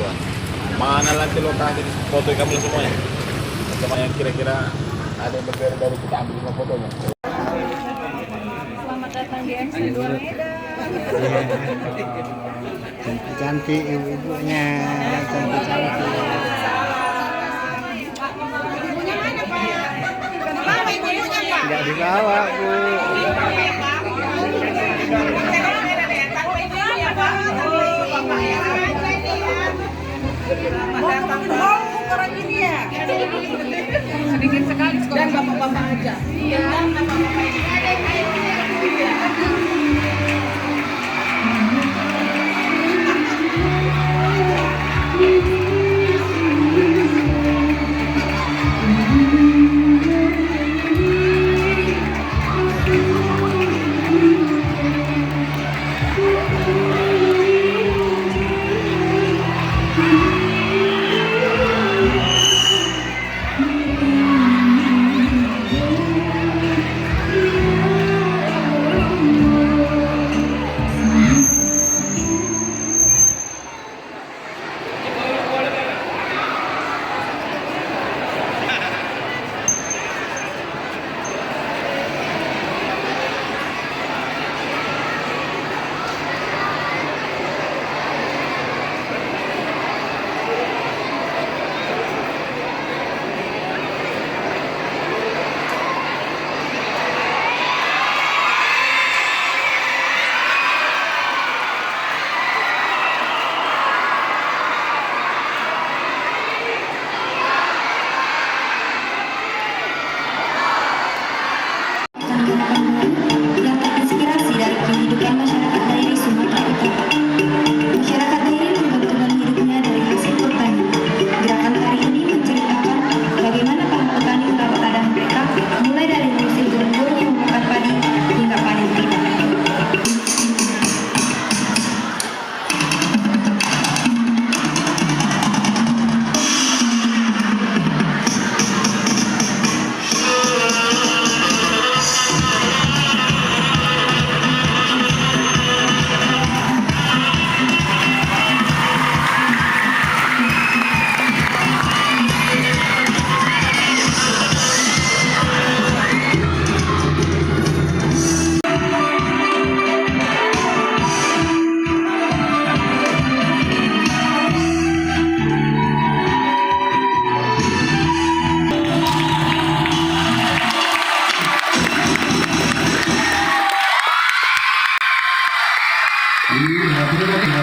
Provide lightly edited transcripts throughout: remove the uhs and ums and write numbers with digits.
Tuhan. Mana nanti lokasi foto kamu semuanya. Sama yang kira-kira ada yang berbeda dari kita ambil semua fotonya. Selamat datang di MC Dua Medan. Cantik ibu-ibunya, cantik-cantik. Nggak dibawa, Bu. Sedikit sekali dan bapak-bapak aja. Iya.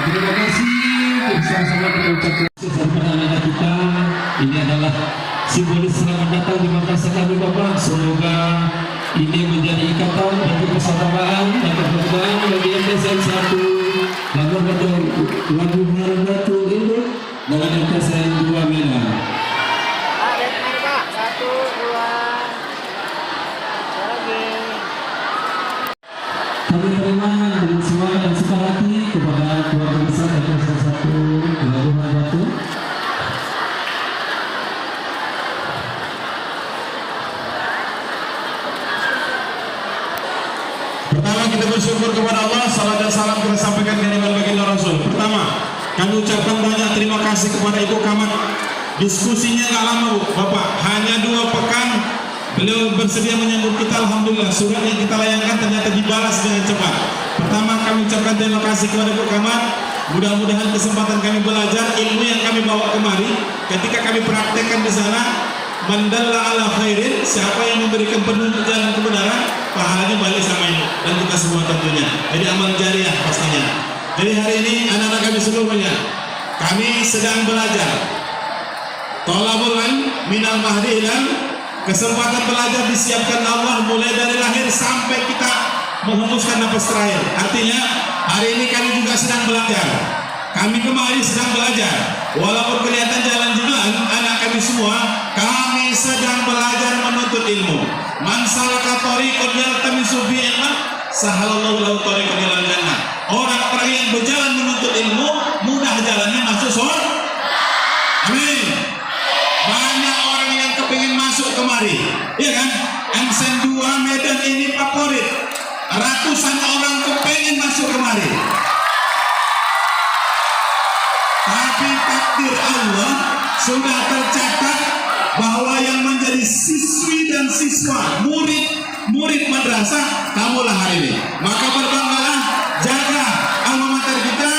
Terima kasih bersama-sama kita ucapkan pertama kita. Ini adalah simbolis selamat datang di madrasah kami Bapak. Semoga ini menjadi ikatan bagi persaudaraan dan persaudaraan bagi MTSN 1 lagu Harandatu ini dengan MTSN 2 Medan. Satu, dua. Lagi. Kami terima dengan semangat dan suka hati kepada keluarga besar MTSN 1 lagu Harandatu. Pertama kita bersyukur kepada Allah, salam dan salam kita sampaikan kepada baginda Rasul. Pertama, kami ucapkan banyak terima kasih kepada Ibu Camat. Diskusinya gak lama Bu, Bapak, hanya 2 pekan beliau bersedia menyambut kita. Alhamdulillah, surat yang kita layangkan ternyata dibalas dengan cepat. Pertama, kami ucapkan terima kasih kepada Ibu Camat. Mudah-mudahan kesempatan kami belajar ilmu yang kami bawa kemari, ketika kami praktekkan di sana, mandalla ala khairin, siapa yang memberikan penunjuk jalan kebenaran, pahalanya balik sama ini dan kita semua tentunya. Jadi amal jariah pastinya. Jadi hari ini anak-anak kami seluruhnya, kami sedang belajar tolabul ilm minal mahdi ilal, kesempatan belajar disiapkan Allah mulai dari lahir sampai kita menghembuskan nafas terakhir. Artinya hari ini kami juga sedang belajar. Kami kemarin sedang belajar, walaupun kelihatan jalan jalan anak kami semua, kami sedang belajar menuntut ilmu. Man salaka thariqan yaltamisu fihi ilman, sahalallahu lahu thariqan ilal jannah. Orang yang berjalan menuntut ilmu, mudah jalannya masuk surga. Amin. Banyak orang yang kepingin masuk kemari, ya kan? MTSN 2 Medan ini favorit. Ratusan orang kepingin masuk kemari. Tapi takdir Allah sudah tercatat bahwa yang menjadi siswi dan siswa, murid madrasah, kamulah hari ini. Maka berbanggalah, jaga alma mater kita,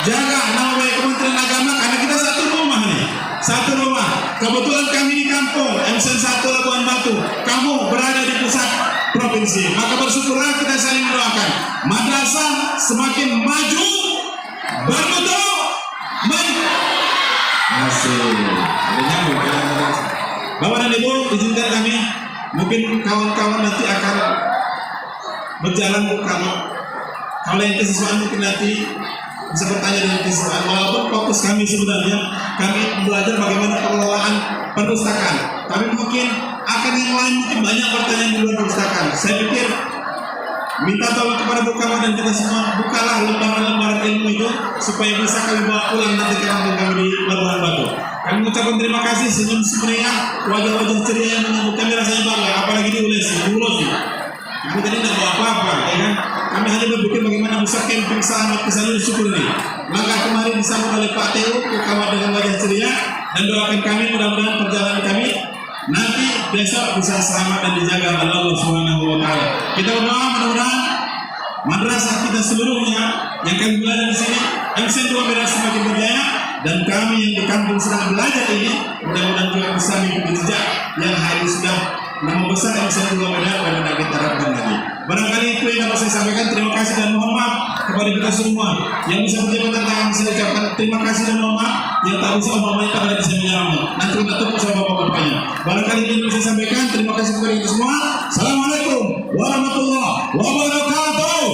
jaga nama baik Kementerian Agama, karena kita satu rumah nih. Satu rumah. Kebetulan kami di kampung MSN 1 Labuan Batu, kamu berada di pusat provinsi. Maka bersyukurlah, kita saling mendoakan madrasah semakin maju, bermutu, Asik. Ada nyambung dengan madrasah. Bapak dan Ibu, izinkan kami, mungkin kawan-kawan nanti akan berjalan kalau yang kesiswaan mungkin nanti bisa bertanya dengan kesiswaan. Walaupun fokus kami sebenarnya, kami belajar bagaimana pengelolaan perpustakaan. Tapi mungkin akan yang lain mungkin banyak pertanyaan di luar perpustakaan. Saya pikir minta tolong kepada Bu Kamal dan kita semua, bukalah lembaran-lembaran ilmu itu supaya bisa kami bawa pulang nanti ke kampung kami di Labuan Batu. Kami mengucapkan terima kasih, senyum semeriah, wajah-wajah ceria yang menyambut kami, rasanya bangga, apalagi di Ulesi, di Ulosi. Kami tadi tidak bawa apa-apa, ya kan? Kami hanya berpikir bagaimana bisa camping selamat ke sana, syukur ini. Maka kemarin disambut oleh Pak Teo, Bu Kamal dengan wajah ceria, dan doakan kami mudah-mudahan perjalanan kami nanti besok bisa selamat dan dijaga oleh Allah Subhanahu wa Ta'ala. Kita berdoa mudah-mudahan madrasah kita seluruhnya yang kami belajar di sini, MSN 2 Medan semakin berjaya, dan kami yang di kampung sedang belajar ini mudah-mudahan juga bisa mengikuti jejak yang hari sudah nama besar MSN 2 Medan pada kita harapkan lagi. Barangkali itu yang dapat saya sampaikan. Terima kasih dan mohon maaf kepada kita semua yang bisa berjabatan tangan. Saya ucapkan terima kasih dan mohon maaf. Yang tak bisa omongnya tak ada saya menyelamat. Nanti kita tunggu sama bapak-bapaknya. Barangkali ini yang bisa saya sampaikan. Terima kasih kepada kita semua. Assalamualaikum warahmatullahi wabarakatuh.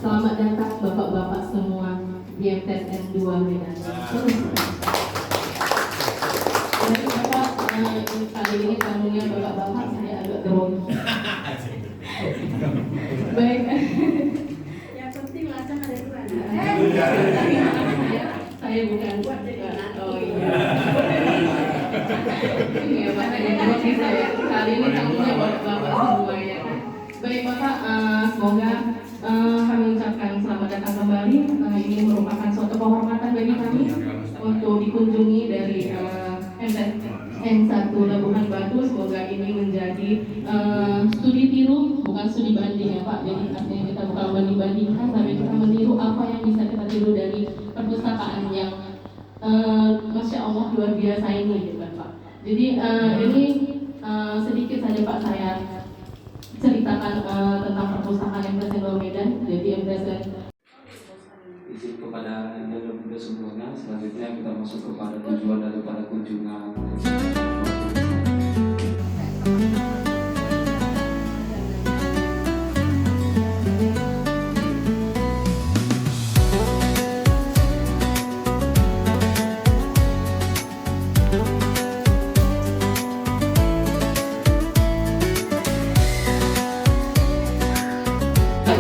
Selamat datang bapak-bapak semua di MTSN 2 Medan. Jadi bapak kali ini tamunya bapak-bapak, saya agak grogi. Baik. Yang penting lacan ada di mana? Saya bukan kuat jadi oh iya. Iya bapak yang grogi saya. Kali ini tamunya bapak-bapak semua ya kan. Baik bapak, semoga kami ucapkan selamat datang kembali. Ini merupakan suatu kehormatan bagi kami untuk dikunjungi dari MSN 1 Labuhan Batu. Semoga ini menjadi studi tiru, bukan studi banding ya Pak. Jadi artinya kita bukan membanding-bandingkan, tapi kita meniru apa yang bisa kita tiru dari perpustakaan yang Masya Allah luar biasa ini gitu kan Pak. Jadi ini sedikit saja Pak saya ceritakan tentang perpustakaan MTS Dua Medan. Jadi MTS izin kepada Anda dan Bunda semuanya. Selanjutnya kita masuk kepada tujuan daripada kunjungan.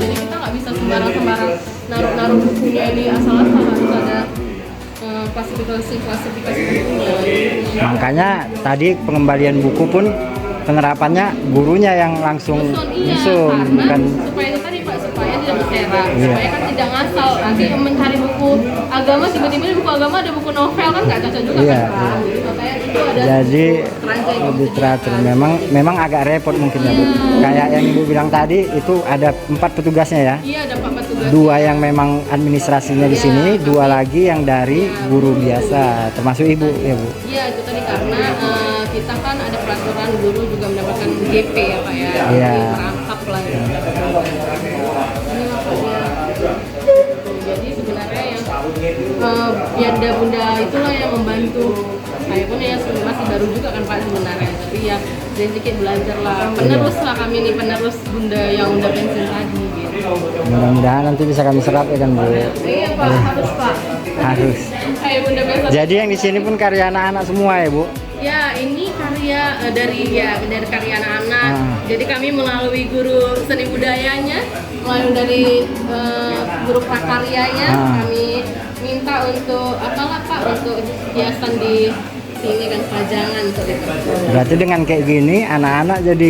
Jadi kita nggak bisa sembarang naruh bukunya ini asal-asal, harus ada klasifikasi bukunya. Makanya tadi pengembalian buku pun penerapannya gurunya yang langsung nyusun, Karena bukan supaya itu tadi Pak, supaya tidak bersera, Iya. supaya kan tidak ngasal. Nanti mencari buku agama tiba-tiba di buku agama ada buku novel kan nggak cocok juga Iya, kan Pak. Jadi makanya itu ada jadi keranjang lebih gitu. teratur. Memang agak repot mungkin ya Bu. Kayak yang Ibu bilang tadi itu ada 4 petugasnya ya. Iya, ada 4 tugas. 2 yang memang administrasinya di sini, 2 lagi yang dari guru biasa, termasuk Ibu ya Bu. Iya, itu tadi karena kita kan ada peraturan guru juga mendapatkan GP ya Pak ya. Iya. Jadi merangkap lah ya. Ini makanya. Jadi sebenarnya yang Yanda Bunda itulah yang membantu. Saya pun ya masih baru juga kan Pak sebenarnya. Tapi ya sedikit belajar lah. Penerus lah kami nih, penerus Bunda yang udah pensiun tadi gitu. Mudah-mudahan nanti bisa kami serap ya kan Bu. Iya Pak, harus Pak. Harus. Kayak Bunda biasa. Jadi yang di sini pun karya anak-anak semua ya Bu. Ya, ini karya dari karya anak-anak. Jadi kami melalui guru seni budayanya, melalui dari guru prakaryanya, kami minta untuk apalah Pak, untuk hiasan di sini kan, pajangan seperti itu. Berarti dengan kayak gini anak-anak jadi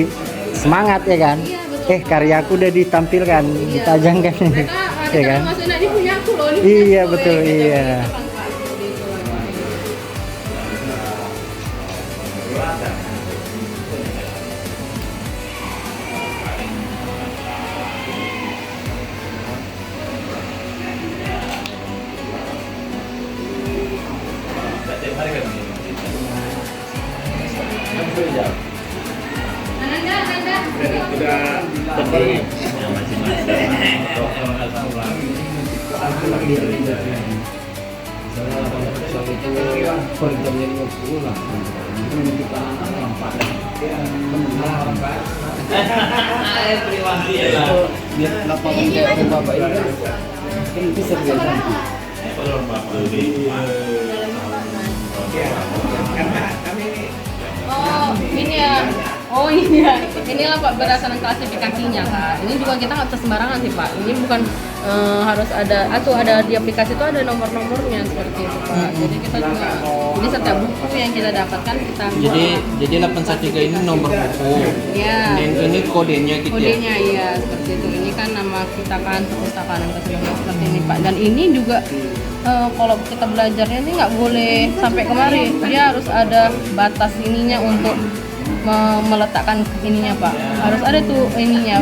semangat ya kan? Iya, betul. Karyaku udah ditampilkan, ditajangkan. Mereka Ya kan? maksudnya ini punya aku loh, ini Iya, punya aku, betul, gitu, iya. gitu kan, Pak, seperti itu. Oh, ini ya. Oh iya, inilah Pak berdasarkan klasifikasinya Kak. Ini juga kita nggak bisa sembarangan sih Pak. Ini bukan harus ada, atau ada di aplikasi itu ada nomor-nomornya seperti itu Pak. Jadi kita juga, jadi setiap buku yang kita dapatkan kita. Jadi 813 ini nomor buku. Ya. Ini kodenya gitu ya. Kodenya iya seperti itu. Ini kan nama kita kan perpustakaan yang keseluruhan seperti ini Pak. Dan ini juga kalau kita belajarnya ini nggak boleh sampai kemari. Dia harus ada batas ininya untuk meletakkan ininya Pak. Harus ada tuh ininya.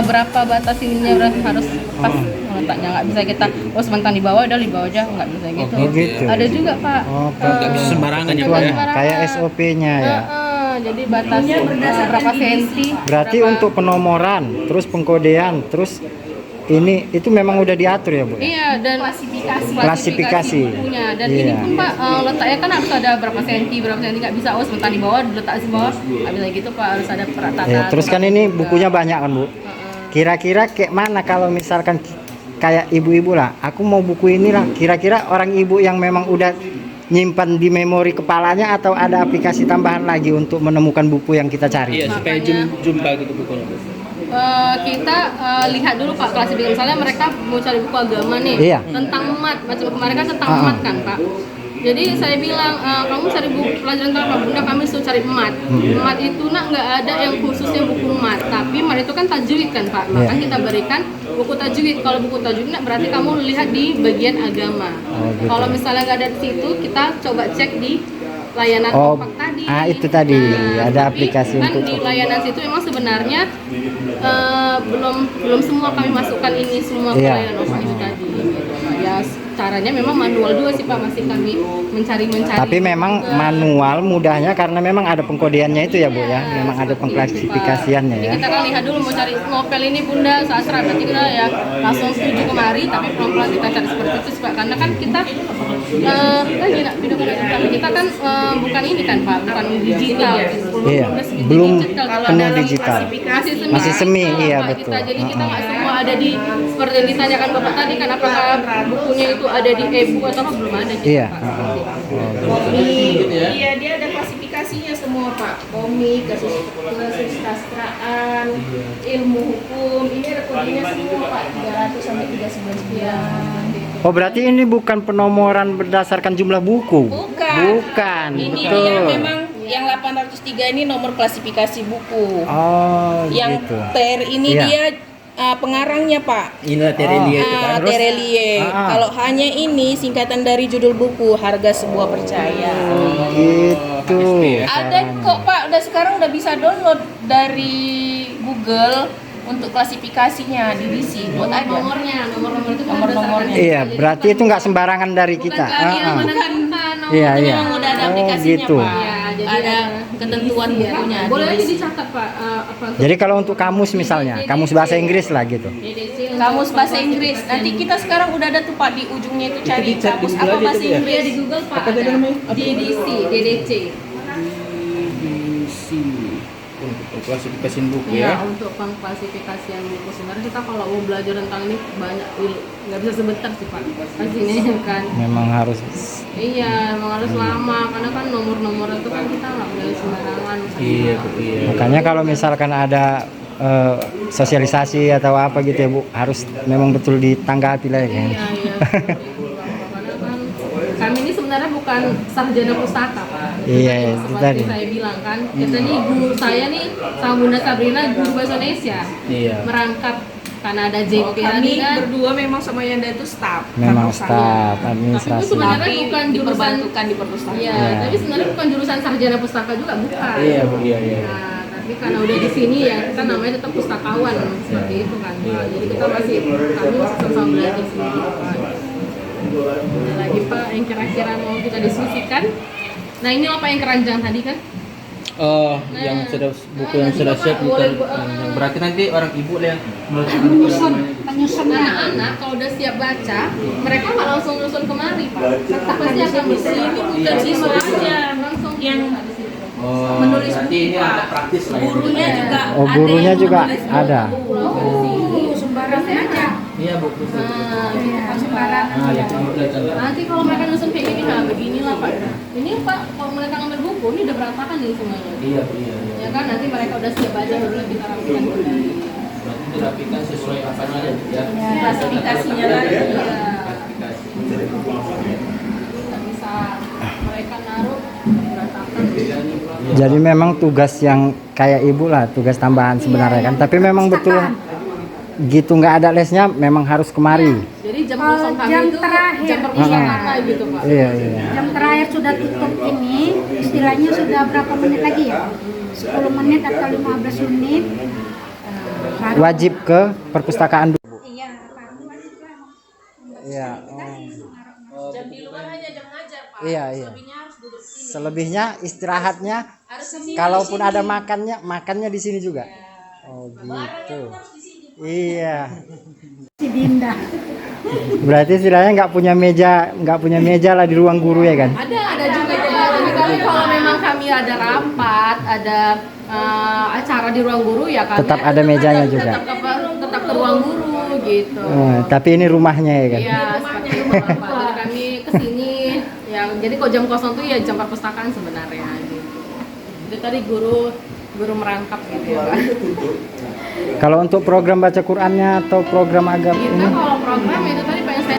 Berapa batas ininya harus pas meletaknya. Nggak bisa kita sebentar di bawah, udah di bawah aja, nggak bisa gitu. Oh, gitu. Ada juga Pak. Nggak bisa sembarangan ya Pak ya. sembarangan. Kayak SOP-nya ya. Jadi batasnya berapa senti. Berarti berapa- untuk penomoran, terus pengkodean, terus ini itu memang udah diatur ya Bu? Iya, dan Klasifikasi. bukunya. Dan Iya. ini pun Pak letaknya kan harus ada berapa senti nggak bisa sebentar di bawah diletak di bawah, nggak bisa gitu Pak, harus ada peratakan. Ya, terus kan ini bukunya banyak kan Bu? Kira-kira kayak mana kalau misalkan kayak ibu-ibu lah, aku mau buku ini lah, kira-kira orang ibu yang memang udah nyimpan di memori kepalanya atau ada aplikasi tambahan lagi untuk menemukan buku yang kita cari? Iya, supaya jumpa gitu bukunya. Kita lihat dulu Pak klasifikasi. Misalnya mereka mau cari buku agama nih Iya. tentang emat, macam kemarin kan tentang emat kan Pak. Jadi saya bilang kamu cari buku pelajaran tentang apa Bunda, kami suruh cari emat. Emat itu nggak ada yang khususnya buku emat, tapi emat itu kan tajwid kan Pak. Maka Iya. kita berikan buku tajwid. Kalau buku tajwid berarti kamu lihat di bagian agama. Oh, gitu. Kalau misalnya nggak ada di situ, kita coba cek di layanan Oh, kompak tadi. itu tadi, ada tapi aplikasi kan untuk di layanan situ memang sebenarnya belum semua kami masukkan ini semua ke Iya. layanan kompak itu tadi. Gitu, Pak. Ya caranya memang manual juga sih Pak, masih kami mencari. Tapi memang juga. manual mudahnya karena memang ada pengkodeannya itu ya Bu ya. Memang ada Seperti itu, Pak. pengklasifikasiannya Jadi ya. kita kan lihat dulu mau cari novel ini Bunda sastra, berarti kita ya langsung setuju kemari, tapi pelan-pelan kita cari seperti itu Pak, karena kan kita kita kan bukan ini kan Pak, bukan digital. Iya, Belum belum digital. Kalau penuh dalam digital. masih semi, iya, Pak, betul. kita. Jadi kita nggak semua ada di seperti yang ditanyakan Bapak tadi kan, apakah bukunya itu ada di e-book atau apa, belum ada. Iya. Iya, dia ada klasifikasinya semua Pak. Komik, kesusastraan, ilmu hukum, ini ada kodenya semua Pak. 300 sampai 399. Oh berarti ini bukan penomoran berdasarkan jumlah buku? Bukan. Ini betul. dia memang yang 803 ini nomor klasifikasi buku. Oh Yang gitu. TR ini Iya. dia pengarangnya Pak. Inilah Terelie itu kan. Terelie. Kalau hanya ini singkatan dari judul buku Harga Sebuah Percaya. Gitu. Ada kok Pak, udah sekarang udah bisa download dari Google untuk klasifikasinya di DC. Buat ada nomor-nomor itu kan Nomor-nomornya. Iya, berarti itu nggak sembarangan dari kita. Iya, iya. Memang udah ada Oh, aplikasinya gitu. Pak. Iya, jadi Ada ketentuan bukunya. Boleh di aja DC. dicatat Pak. Jadi kalau untuk kamus misalnya, kamus bahasa Inggris lah gitu. Kamus bahasa Inggris. Nanti kita sekarang udah ada tuh Pak di ujungnya itu cari Itu di kamus Google apa aja bahasa tuh ya? Inggris. di Google Pak. Apa tadi namanya? DDC, DDC. Untuk klasifikasi buku Ya, ya. untuk pengklasifikasian buku sebenarnya kita kalau mau belajar tentang ini banyak, nggak bisa sebentar sih Pak. Pastinya kan. Memang harus. Iya, emang harus lama karena kan nomor-nomor itu kan kita nggak boleh sembarangan. Iya, iya. Makanya kalau misalkan ada sosialisasi atau apa gitu ya Bu, harus memang betul ditanggapi lah ya. Iya, iya. Karena kan kami ini sebenarnya bukan sarjana pustaka Pak. Iya, itu Seperti tadi. saya bilang kan, kita nih guru saya nih sama Bunda Sabrina guru bahasa Indonesia. Iya. Merangkap karena ada JP Kami tadi kan. berdua memang sama Yanda itu staff. Memang kantor saya. staf Tapi itu administrasi. sebenarnya Tapi bukan jurusan. diperbantukan di perpustakaan. Iya, Iya. tapi sebenarnya bukan jurusan sarjana pustaka juga, bukan. Iya, Bu, iya. Nah, tapi karena udah di sini ya kita namanya tetap pustakawan seperti itu kan. Pak. Jadi kita kami masih sama belajar sini Pak. Ada lagi Pak yang kira-kira mau kita diskusikan. Nah ini apa yang keranjang tadi kan? Oh, yang sudah buku yang sudah siap gitu. Berarti nanti orang ibu lah yang Anak-anak kalau udah siap baca, mereka nggak langsung nyusun kemari Pak. Pasti akan bersih. Ini bukan siswa aja, langsung Yang Oh, menulis berarti buku, ini Pak. ada praktis lah ya. Gurunya juga Oh, ada gurunya yang juga menulis buku. ada. Sembarang aja. Iya, Bu. Iya, sembarang. Nah, yang kamu belajar. Nanti kalau mereka nyusun kayak gini, nah beginilah Pak. Ini Pak, kalau mereka ngambil buku, ini udah berantakan nih semuanya. Iya, Bu, iya. Ya kan, nanti mereka udah siap baca, baru kita rapikan kembali. Berarti dirapikan sesuai apanya ya, Bu, ya. Klasifikasinya tadi. Iya. Klasifikasi. Nggak bisa mereka naruh berantakan. Jadi memang tugas yang kayak ibu lah, tugas tambahan sebenarnya kan. Tapi memang betul gitu nggak ada lesnya, memang harus kemari. Jadi jam kosong kami jam itu terakhir. jam perpustakaan gitu Pak. Iya, iya. Jam terakhir sudah tutup ini, istilahnya sudah berapa menit lagi ya? 10 menit atau 15 menit. Baru- Wajib ke perpustakaan dulu. Iya, baru wajib lah. Iya. Jam di luar hanya jam ngajar Pak. Iya, iya. Selebihnya harus duduk sini. Selebihnya istirahatnya, Harus di sini. kalaupun ada makannya di sini juga. Oh gitu. Iya. Si Dinda. Berarti istilahnya nggak punya meja lah di ruang guru ya kan? Ada juga jadi kami kalau memang kami ada rapat, ada acara di ruang guru ya kami Tetap ada mejanya juga. tetap ke ruang guru gitu. Tapi ini rumahnya ya kan? Iya, seperti rumah Bapak. Jadi kami kesini, ya jadi kok jam kosong tuh ya jam perpustakaan sebenarnya gitu. Itu tadi guru merangkap gitu ya Pak. Kalau untuk program baca Qur'annya atau program agama Kita ini? kalau program itu tadi Pak yang saya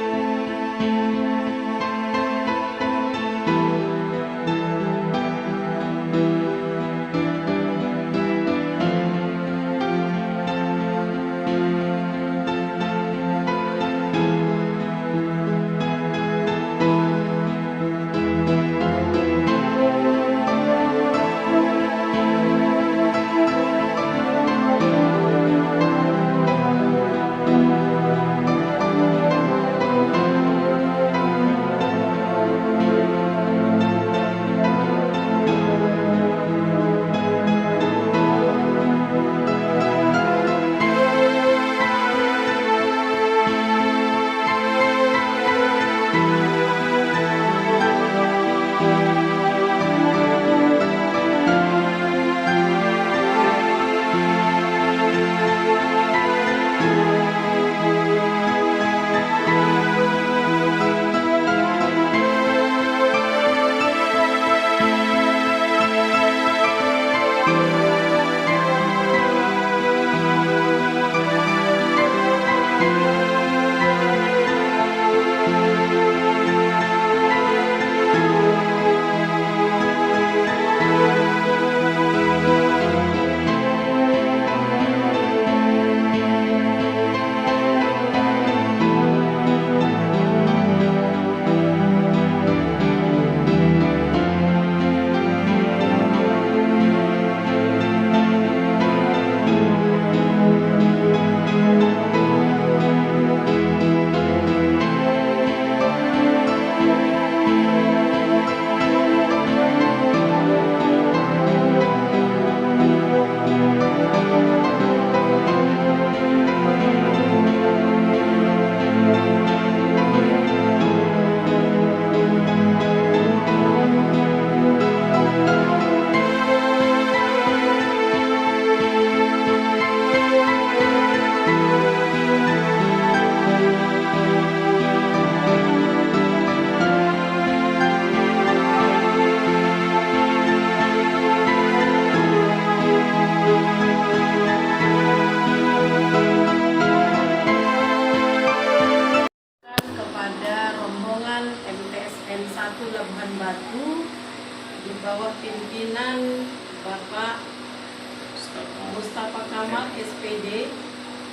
Muhammad SPD,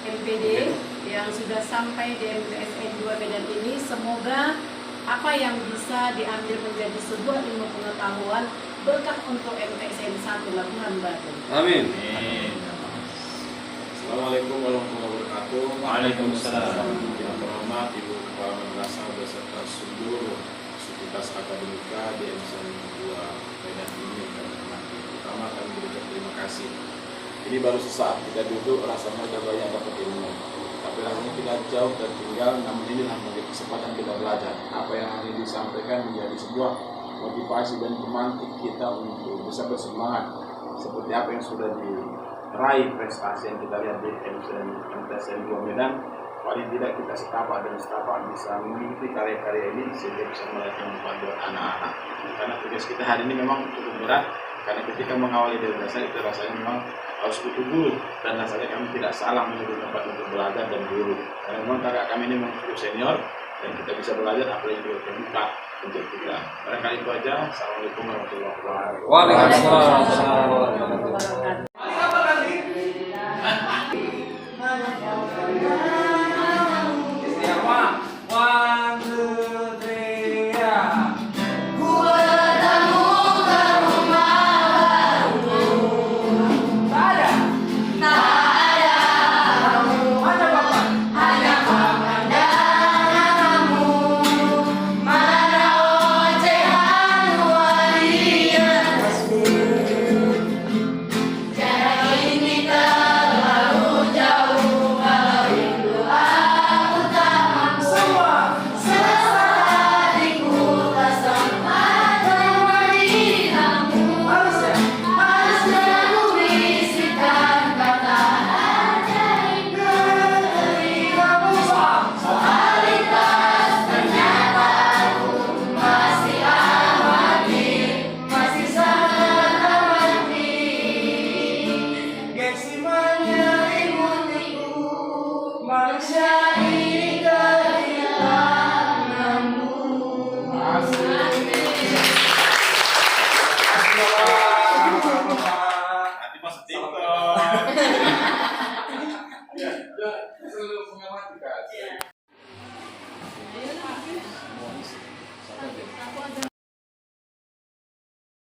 MPD yang sudah sampai di MTSN 2 Medan ini, semoga apa yang bisa diambil menjadi sebuah ilmu pengetahuan berkah untuk MTSN 1 Labuhan Batu. Amin. Assalamualaikum warahmatullahi wabarakatuh. Waalaikumsalam. Yang terhormat Ibu Kepala Madrasah beserta seluruh sivitas akademika di MTSN 2 Medan ini kami hormati. Pertama kami berikan terima kasih. Ini baru sesaat kita duduk rasanya sudah banyak dapat ilmu. Tapi rasanya kita jauh tertinggal, namun inilah menjadi kesempatan kita belajar. Apa yang hari ini disampaikan menjadi sebuah motivasi dan pemantik kita untuk bisa bersemangat. Seperti apa yang sudah diraih prestasi yang kita lihat di MTSN 2 Medan. Paling tidak kita setapak dan setapak bisa mengikuti karya-karya ini sehingga bisa melihat manfaat buat anak-anak. Karena tugas kita hari ini memang cukup berat. Karena ketika mengawali dari dasar itu rasanya memang harus butuh guru, dan rasanya kami tidak salah menyebut tempat untuk belajar dan guru. Karena memang kakak kami ini memang cukup senior dan kita bisa belajar apa yang juga terbuka untuk kita. Barangkali itu aja. Assalamualaikum warahmatullahi wabarakatuh. Waalaikumsalam.